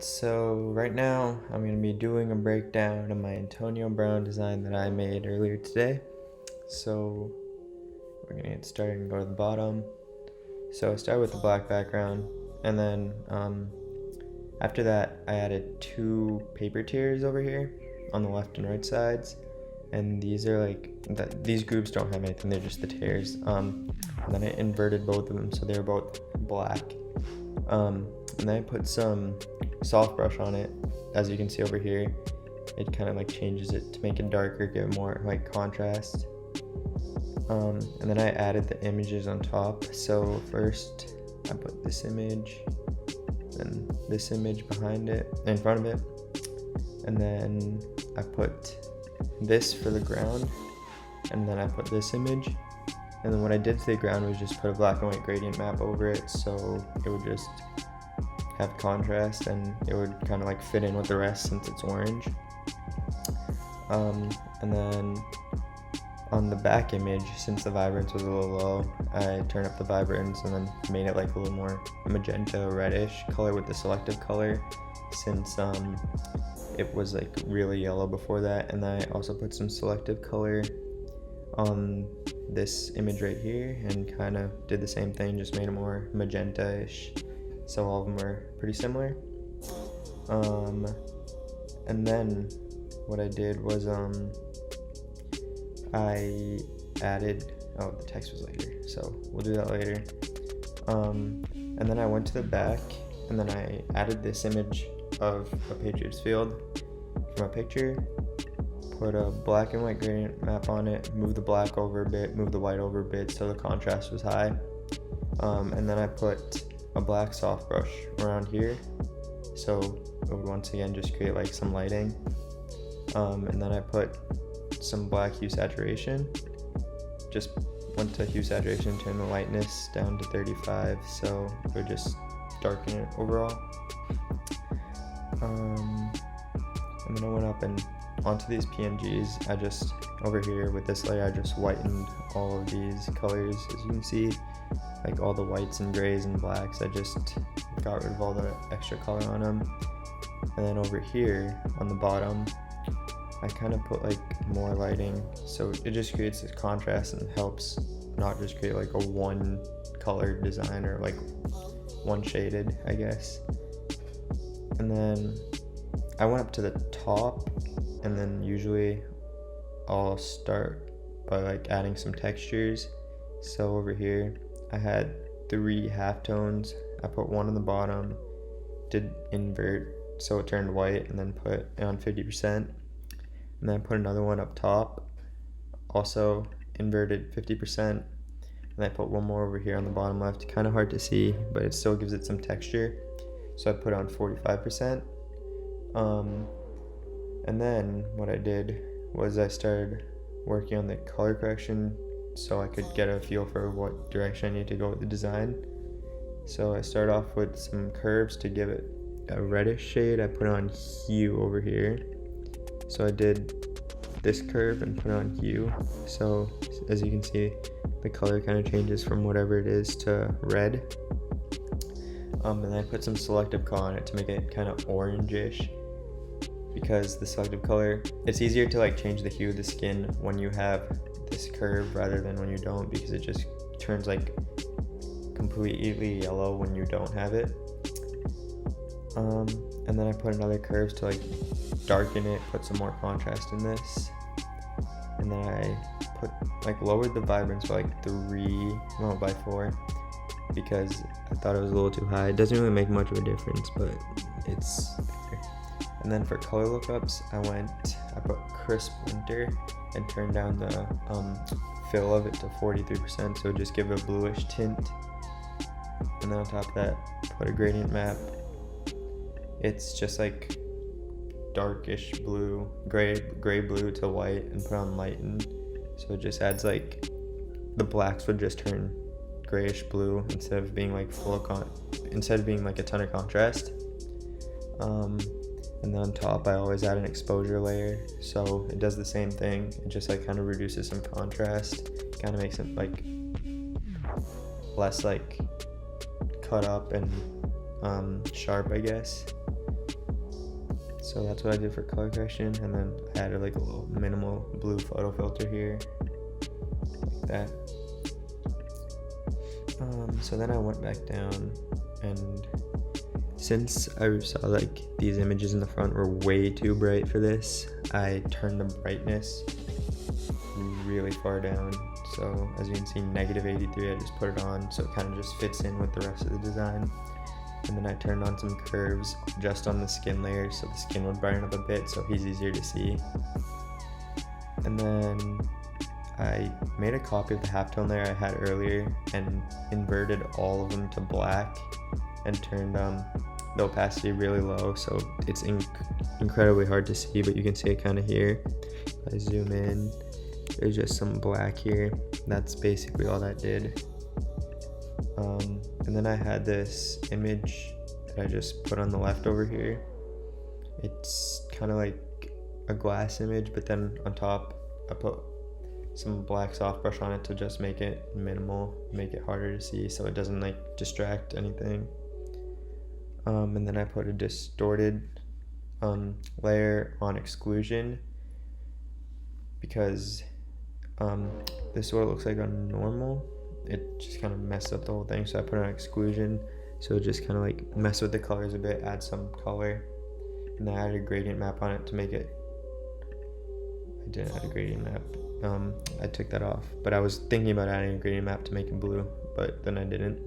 Alright, so right now I'm going to be doing a breakdown of my Antonio Brown design that I made earlier today. So we're going to get started and go to the bottom. So I started with the black background, and then after that I added two paper tiers over here on the left and right sides, and these are these groups don't have anything, they're just the tiers. And then I inverted both of them so they're both black. And then I put some soft brush on it. As you can see over here, it kind of changes it to make it darker, give it more contrast. And then I added the images on top. So first I put this image, then this image behind it, in front of it, and then I put this for the ground, and then I put this image. And then what I did to the ground was just put a black and white gradient map over it, so it would just have contrast and it would kind of fit in with the rest since it's orange. And then on the back image, since the vibrance was a little low, I turned up the vibrance and then made it a little more magenta reddish color with the selective color, since it was really yellow before that. And then I also put some selective color on this image right here and kind of did the same thing, just made it more magenta-ish, so all of them are pretty similar. And then what I did was I added, the text was later, so we'll do that later. And then I went to the back and then I added this image of a Patriots field from a picture, put a black and white gradient map on it, move the black over a bit, move the white over a bit so the contrast was high. And then I put a black soft brush around here, so it would once again just create some lighting. And then I put some black hue saturation, just went to hue saturation, turn the lightness down to 35, so it would just darken it overall. And then I went up and onto these PNGs, I just, over here with this layer, I just whitened all of these colors. As you can see, all the whites and grays and blacks, I just got rid of all the extra color on them. And then over here on the bottom, I kind of put more lighting, so it just creates this contrast and helps not just create a one color design or one shaded, I guess. And then I went up to the top, and then usually I'll start by adding some textures. So over here I had 3 halftones. I put one on the bottom, did invert so it turned white, and then put it on 50%. And then I put another one up top, also inverted 50%. And I put one more over here on the bottom left. Kind of hard to see, but it still gives it some texture. So I put on 45%. And then what I did was I started working on the color correction so I could get a feel for what direction I need to go with the design. So I started off with some curves to give it a reddish shade. I put on hue over here. So I did this curve and put on hue. So as you can see, the color kind of changes from whatever it is to red. And then I put some selective color on it to make it kind of orangish, because the selective color, it's easier to change the hue of the skin when you have this curve rather than when you don't, because it just turns completely yellow when you don't have it. And then I put another curve to darken it, put some more contrast in this. And then I put lowered the vibrance by 4, because I thought it was a little too high. It doesn't really make much of a difference, but it's there. And then for color lookups, I put crisp winter and turned down the fill of it to 43%, so just give it a bluish tint. And then on top of that, put a gradient map. It's just darkish blue, gray blue to white, and put on lighten, so it just adds the blacks would just turn grayish blue instead of being a ton of contrast. And then on top I always add an exposure layer, so it does the same thing. It just kind of reduces some contrast, kind of makes it less cut up and sharp, I guess. So that's what I did for color correction, and then I added like a little minimal blue photo filter here, like that. So then I went back down, and since I saw like these images in the front were way too bright for this, I turned the brightness really far down. So as you can see, -83, I just put it on so it kind of just fits in with the rest of the design. And then I turned on some curves just on the skin layer so the skin would brighten up a bit so he's easier to see. And then I made a copy of the halftone layer I had earlier and inverted all of them to black and turned the opacity really low so it's incredibly hard to see, but you can see it kind of here. If I zoom in, there's just some black here. That's basically all that did. And then I had this image that I just put on the left over here. It's kind of like a glass image, but then on top I put some black soft brush on it to just make it minimal, make it harder to see so it doesn't like distract anything. And then I put a distorted layer on exclusion because this is what it looks like on normal. It just kind of messed up the whole thing, so I put on exclusion so it just kind of like mess with the colors a bit, add some color, and then I added a gradient map on it to make it. I didn't add a gradient map, I took that off, but I was thinking about adding a gradient map to make it blue, but then I didn't.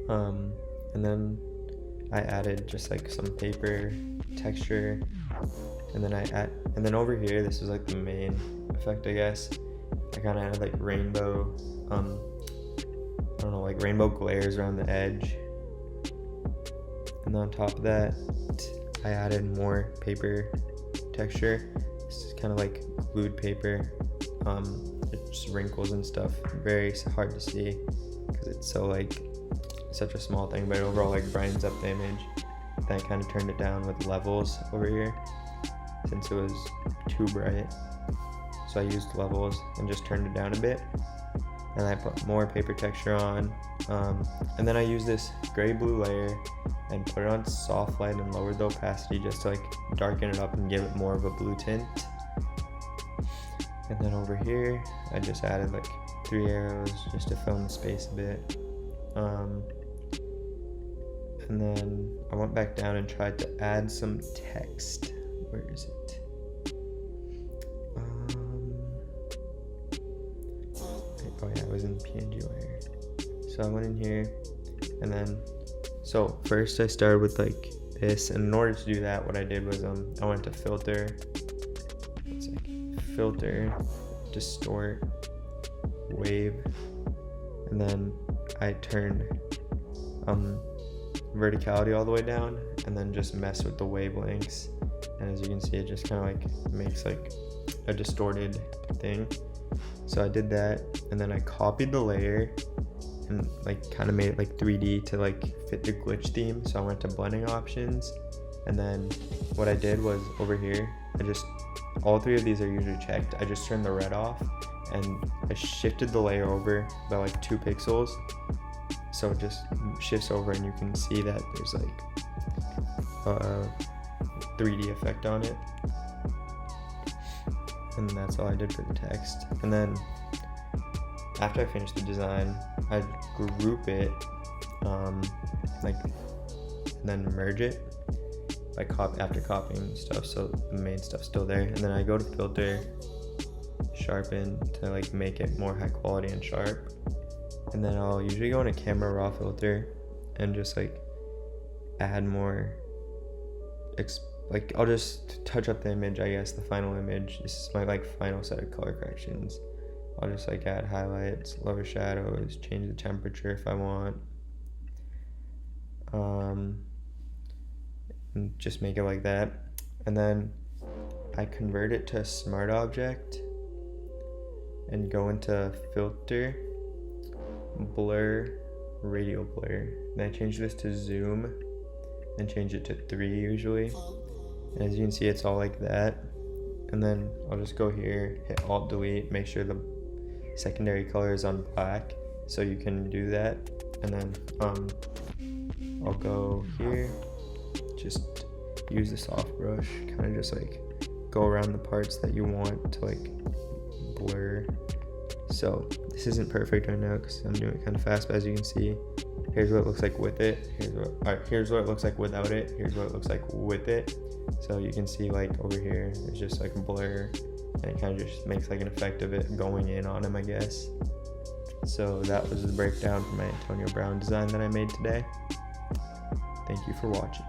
And then I added just like some paper texture, and then over here, this is like the main effect, I guess. I kind of added like rainbow, I don't know, like rainbow glares around the edge. And then on top of that, I added more paper texture. This is kind of like glued paper. It just wrinkles and stuff. Very hard to see because it's so like such a small thing, but it overall like brightens up the image. Then I kind of turned it down with levels over here since it was too bright. So I used levels and just turned it down a bit. And I put more paper texture on. And then I used this gray blue layer and put it on soft light and lowered the opacity just to like darken it up and give it more of a blue tint. And then over here, I just added like 3 arrows just to fill in the space a bit. And then I went back down and tried to add some text. Where is it? Oh yeah, it was in the PNG layer. So I went in here, and then, so first I started with like this, and in order to do that, what I did was I went to filter, distort wave, and then I turned verticality all the way down, and then just mess with the wavelengths. And as you can see, it just kind of like makes like a distorted thing. So I did that, and then I copied the layer and like kind of made it like 3D to like fit the glitch theme. So I went to blending options, and then what I did was over here, all 3 of these are usually checked. I just turned the red off, and I shifted the layer over by like 2 pixels. So it just shifts over, and you can see that there's like a 3D effect on it. And that's all I did for the text. And then after I finished the design, I group it, and then merge it after copying stuff, so the main stuff's still there. And then I go to filter, sharpen to like make it more high quality and sharp. And then I'll usually go into camera raw filter and just like add more I'll just touch up the image, I guess, the final image. This is my like final set of color corrections. I'll just like add highlights, lower shadows, change the temperature if I want. And just make it like that. And then I convert it to a smart object and go into filter, blur, radial blur. Then I change this to zoom and change it to 3 usually. And as you can see, it's all like that. And then I'll just go here, hit Alt Delete, make sure the secondary color is on black, so you can do that. And then I'll go here, just use the soft brush, kind of just like go around the parts that you want to like blur. So this isn't perfect right now because I'm doing it kind of fast, but as you can see, here's what it looks like with it. Here's what it looks like without it. Here's what it looks like with it. So you can see like over here, it's just like a blur, and it kind of just makes like an effect of it going in on him, I guess. So that was the breakdown for my Antonio Brown design that I made today. Thank you for watching.